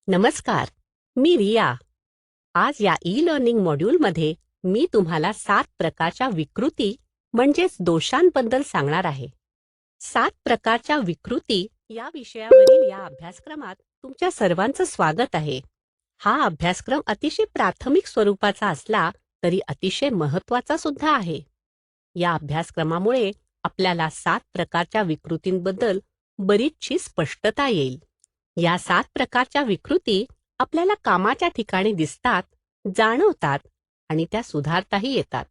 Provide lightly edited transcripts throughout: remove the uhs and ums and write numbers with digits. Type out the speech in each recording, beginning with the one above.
नमस्कार, मी रिया. आज या ई-लर्निंग मॉड्यूलमध्ये मी तुम्हाला 7 प्रकारच्या विकृती म्हणजेच दोषांबद्दल सांगणार आहे. 7 प्रकारच्या विकृती या विषयावरील या अभ्यासक्रमात तुमच्या सर्वांचं स्वागत आहे. हा अभ्यासक्रम अतिशय प्राथमिक स्वरूपाचा असला तरी अतिशय महत्त्वाचा सुद्धा आहे. या अभ्यासक्रमामुळे आपल्याला 7 प्रकारच्या विकृतींबद्दल बरीचशी स्पष्टता येईल. या 7 प्रकारच्या विकृती आपल्याला कामाच्या ठिकाणी दिसतात, जाणवतात आणि त्या सुधारताही येतात.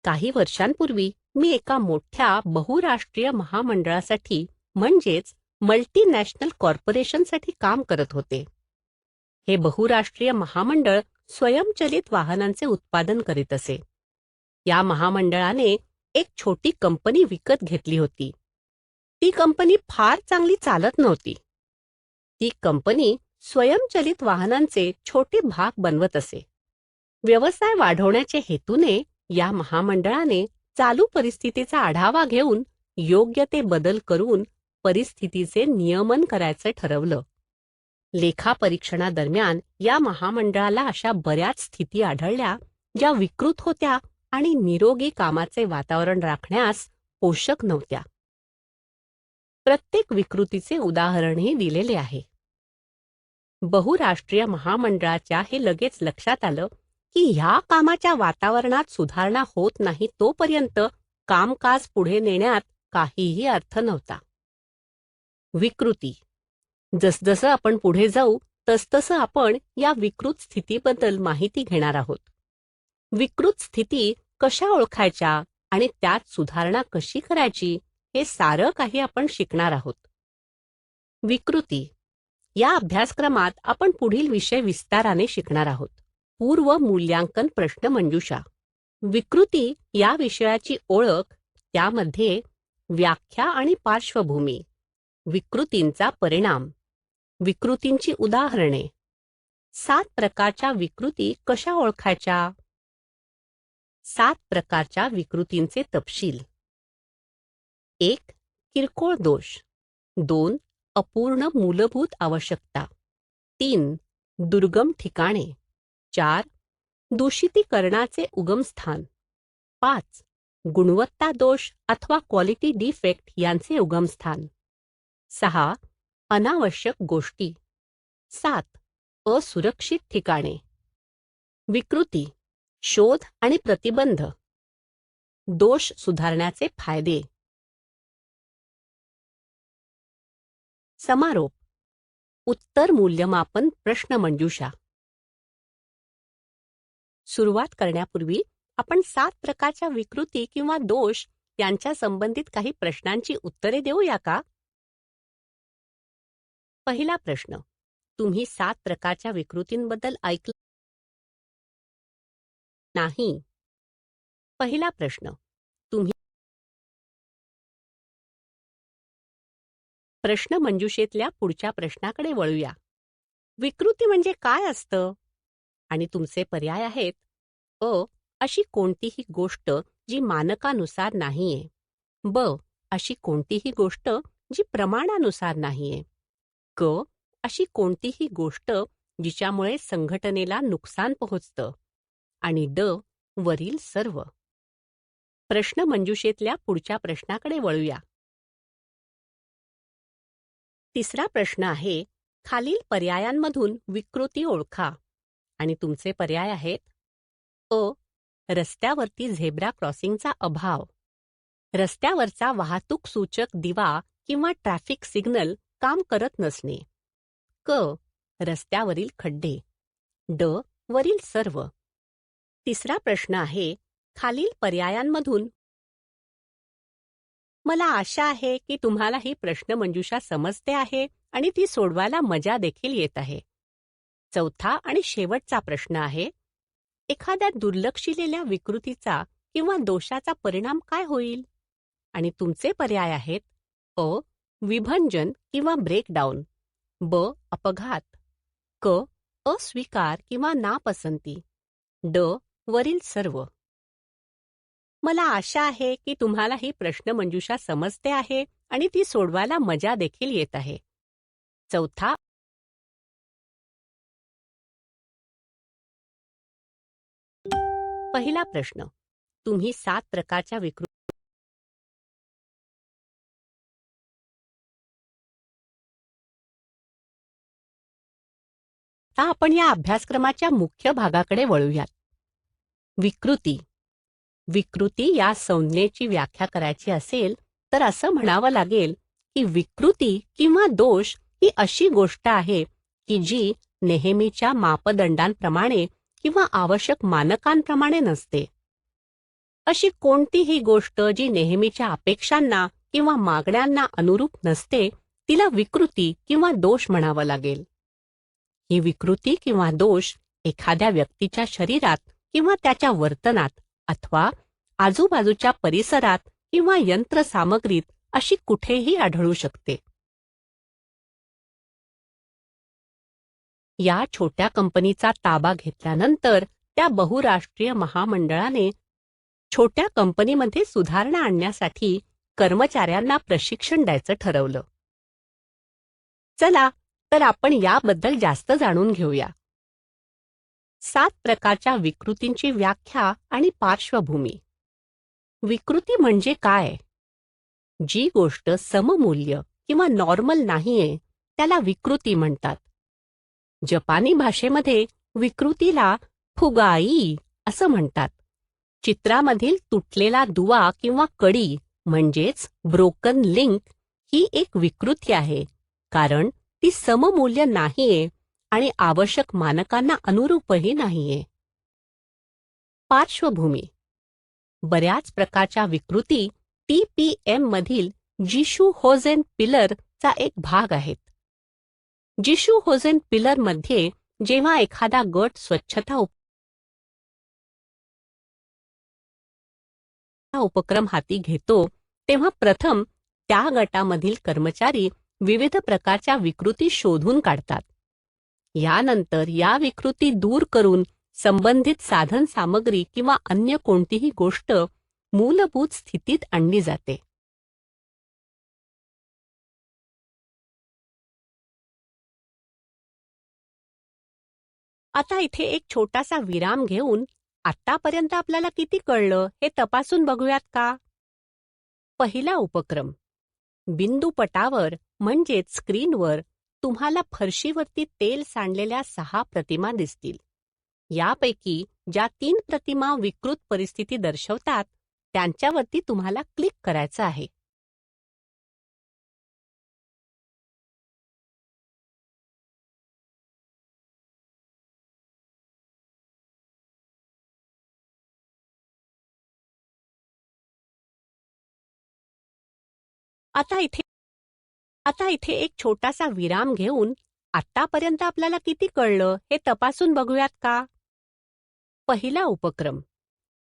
काही वर्षांपूर्वी मी एका मोठ्या बहुराष्ट्रीय महामंडळासाठी म्हणजेच मल्टीनॅशनल कॉर्पोरेशनसाठी काम करत होते. हे बहुराष्ट्रीय महामंडळ स्वयंचलित वाहनांचे उत्पादन करीत असे. या महामंडळाने एक छोटी कंपनी विकत घेतली होती. ती कंपनी फार चांगली चालत नव्हती. ती कंपनी स्वयंचलित वाहनांचे छोटे भाग बनवत असे. व्यवसाय वाढवण्याच्या हेतूने या महामंडळाने चालू परिस्थितीचा आढावा घेऊन योग्य ते बदल करून परिस्थितीचे नियमन करायचे ठरवलं. लेखापरीक्षणादरम्यान या महामंडळाला अशा बऱ्याच स्थिती आढळल्या ज्या विकृत होत्या आणि निरोगी कामाचे वातावरण राखण्यास पोषक नव्हत्या. प्रत्येक विकृतीचे उदाहरणही दिलेले आहे. बहुराष्ट्रीय महामंडळाच्या हे लगेच लक्षात आलं की ह्या कामाच्या वातावरणात सुधारणा होत नाही तोपर्यंत कामकाज पुढे नेण्यात काहीही अर्थ नव्हता. विकृती. जसजसं आपण पुढे जाऊ तसतसं आपण या विकृत स्थितीबद्दल माहिती घेणार आहोत. विकृत स्थिती कशा ओळखायच्या आणि त्यात सुधारणा कशी करायची हे सारं काही आपण शिकणार आहोत. विकृती. या अभ्यासक्रमात आपण पुढील विषय विस्ताराने शिकणार आहोत. पूर्व मूल्यांकन प्रश्नमंजुषा. विकृती या विषयाची ओळख, त्यामध्ये व्याख्या आणि पार्श्वभूमी, विकृतींचा परिणाम, विकृतींची उदाहरणे, 7 प्रकारच्या विकृती कशा ओळखायच्या, 7 प्रकारच्या विकृतींचे तपशील. 1. किरकोळ दोष. 2. अपूर्ण मूलभूत आवश्यकता. 3. दुर्गम ठिकाणे. 4. दूषितीकरणाचे उगमस्थान. 5. गुणवत्ता दोष अथवा क्वालिटी डिफेक्ट यांचे उगमस्थान. 6. अनावश्यक गोष्टी. 7. असुरक्षित ठिकाणे. विकृती, शोध आणि प्रतिबंध. दोष सुधारण्याचे फायदे. समारोप. उत्तर मूल्यमापन प्रश्नमंजुषा. सुरुवात करण्यापूर्वी आपण 7 प्रकारच्या विकृती किंवा दोष यांच्या संबंधित काही प्रश्नांची उत्तरे देऊया का? पहिला प्रश्न. तुम्ही 7 प्रकारच्या विकृतींबद्दल ऐकलं नाही? पहिला प्रश्न. तुम्ही प्रश्नमंजुषेतल्या पुढच्या प्रश्नाकडे वळूया. विकृती म्हणजे काय असतं? आणि तुमचे पर्याय आहेत: अ. अशी कोणतीही गोष्ट जी मानकानुसार नाहीये. ब. अशी कोणतीही गोष्ट जी प्रमाणानुसार नाहीये. क. अशी कोणतीही गोष्ट जिच्यामुळे संघटनेला नुकसान पोहोचतं. आणि ड. वरील सर्व. प्रश्नमंजुषेतल्या पुढच्या प्रश्नाकडे वळूया. तिसरा प्रश्न आहे: खालील पर्यायांमधून विकृती ओळखा. आणि तुमचे पर्याय आहेत: अ. रस्त्यावरती झेब्रा क्रॉसिंगचा अभाव. रस्त्यावरचा वाहतूक सूचक दिवा किंवा ट्रॅफिक सिग्नल काम करत नसणे. क. रस्त्यावरील खड्डे. ड. वरील सर्व. तिसरा प्रश्न आहे: खालील पर्यायांमधून. मला आशा आहे की तुम्हाला ही प्रश्नमंजुषा समजते आहे आणि ती सोडवायला मजा देखील येत आहे. चौथा आणि शेवटचा प्रश्न आहे: एखाद्या दुर्लक्षिलेल्या विकृतीचा किंवा दोषाचा परिणाम काय होईल? आणि तुमचे पर्याय आहेत: अ. विभंजन किंवा ब्रेकडाऊन. ब. अपघात. क. अस्वीकार किंवा नापसंती. ड. वरील सर्व. मला आशा आहे की तुम्हाला ही प्रश्नमंजुषा समजते आहे आणि ती सोडवायला मजा देखील येत आहे. चौथा पहिला प्रश्न, तुम्ही 7 प्रकारच्या विकृती आता आपण या अभ्यासक्रमाच्या मुख्य भागाकडे वळूयात. विकृती. विकृती या संज्ञेची व्याख्या करायची असेल तर असं म्हणावं लागेल की विकृती किंवा दोष ही अशी गोष्ट आहे की जी नेहमीच्या मापदंडांप्रमाणे किंवा आवश्यक मानकांप्रमाणे नसते. अशी कोणतीही गोष्ट जी नेहमीच्या अपेक्षांना किंवा मागण्यांना अनुरूप नसते तिला विकृती किंवा दोष म्हणावं लागेल. ही विकृती किंवा दोष एखाद्या व्यक्तीच्या शरीरात किंवा त्याच्या वर्तनात अथवा आजूबाजूच्या परिसरात किंवा यंत्रसामग्रीत अशी कुठेही आढळू शकते. या छोट्या कंपनीचा ताबा घेतल्यानंतर त्या बहुराष्ट्रीय महामंडळाने छोट्या कंपनीमध्ये सुधारणा आणण्यासाठी कर्मचाऱ्यांना प्रशिक्षण द्यायचं ठरवलं. चला तर आपण याबद्दल जास्त जाणून घेऊया. 7 प्रकारच्या विकृतींची व्याख्या आणि पार्श्वभूमी. विकृती म्हणजे काय? जी गोष्ट सममूल्य किंवा नॉर्मल नाहीये त्याला विकृती म्हणतात. जपानी भाषेमध्ये विकृतीला फुगाई असं म्हणतात. चित्रामधील तुटलेला दुवा किंवा कडी म्हणजेच ब्रोकन लिंक ही एक विकृती आहे, कारण ती सममूल्य नाहीये आणि आवश्यक मानकांना अनुरूपही नाहीये. पार्श्वभूमी. बऱ्याच प्रकारच्या विकृती TPM मधील जिशू होजेन पिलर चा एक भाग आहेत. जिशू होजेन पिलर मध्ये जेव्हा एखादा गट स्वच्छता उपक्रम हाती घेतो तेव्हा प्रथम त्या गटामधील कर्मचारी विविध प्रकारच्या विकृती शोधून काढतात. यानंतर या विकृती दूर करून संबंधित साधन सामग्री किंवा अन्य कोणतीही गोष्ट मूलभूत स्थितीत आणली जाते. आता इथे एक छोटासा विराम घेऊन आतापर्यंत आपल्याला किती कळलं हे तपासून बघूयात का? पहिला उपक्रम. बिंदुपटावर म्हणजेच स्क्रीनवर तुम्हाला फरशीवरती तेल सांडलेल्या 6 प्रतिमा दिसतील. यापैकी ज्या 3 प्रतिमा विकृत परिस्थिती दर्शवतात त्यांच्यावरती तुम्हाला क्लिक करायचं आहे. आता इथे एक छोटासा विराम घेऊन आतापर्यंत आपल्याला किती कळलं हे तपासून बघूयात का? पहिला उपक्रम.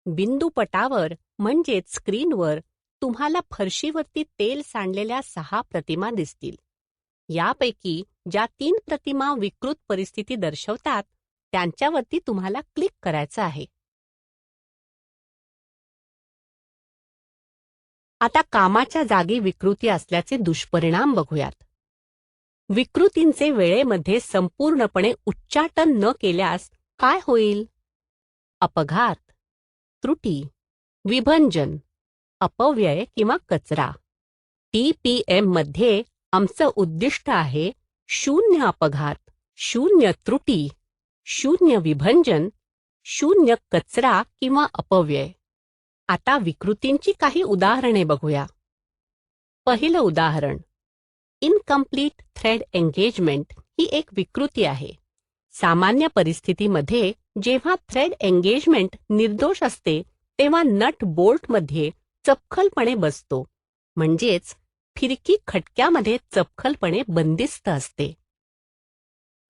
बिंदुपटावर म्हणजेच स्क्रीनवर तुम्हाला फरशीवरती तेल सांडलेल्या 6 प्रतिमा दिसतील. यापैकी ज्या 3 प्रतिमा विकृत परिस्थिती दर्शवतात त्यांच्यावरती तुम्हाला क्लिक करायचं आहे. आता कामाच्या जागी विकृती असल्याचे दुष्परिणाम बघूयात. विकृतींचे वेळेमध्ये संपूर्णपणे उच्चाटन न केल्यास काय होईल? अपघात, त्रुटी, विभंजन, अपव्यय किंवा कचरा. TPM मध्ये आमचं उद्दिष्ट आहे 0 अपघात, 0 त्रुटी, 0 विभंजन, 0 कचरा किंवा अपव्यय. आता विकृतींची काही उदाहरणे बघूया. पहिलं उदाहरण. इनकम्प्लीट थ्रेड एंगेजमेंट ही एक विकृती आहे. सामान्य परिस्थितीमध्ये जेव्हा थ्रेड एंगेजमेंट निर्दोष असते तेव्हा नट बोल्टमध्ये चपखलपणे बसतो, म्हणजेच फिरकी खटक्यामध्ये चपखलपणे बंदिस्त असते.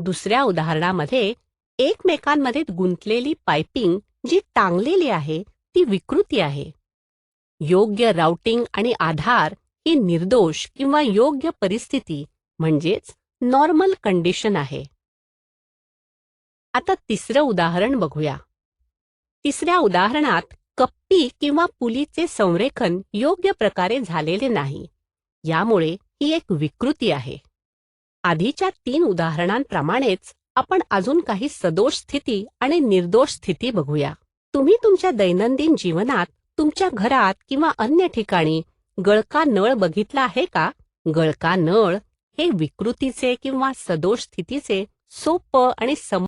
दुसऱ्या उदाहरणामध्ये एकमेकांमध्ये गुंतलेली पाइपिंग जी टांगलेली आहे ती विकृती आहे. योग्य राउटिंग आणि आधार ही निर्दोष किंवा योग्य परिस्थिती म्हणजेच नॉर्मल कंडिशन आहे. आता तिसरं उदाहरण बघूया. तिसऱ्या उदाहरणात कप्पी किंवा पुलीचे संरेखन योग्य प्रकारे झालेले नाही. यामुळे ही एक विकृती आहे. आधीच्या 3 उदाहरणांप्रमाणेच आपण अजून काही सदोष स्थिती आणि निर्दोष स्थिती बघूया. तुम्ही तुमच्या दैनंदिन जीवनात तुमच्या घरात किंवा अन्य ठिकाणी गळका नळ बघितला आहे का? गळका नळ हे विकृतीचे किंवा सदोष स्थितीचे सोपं आणि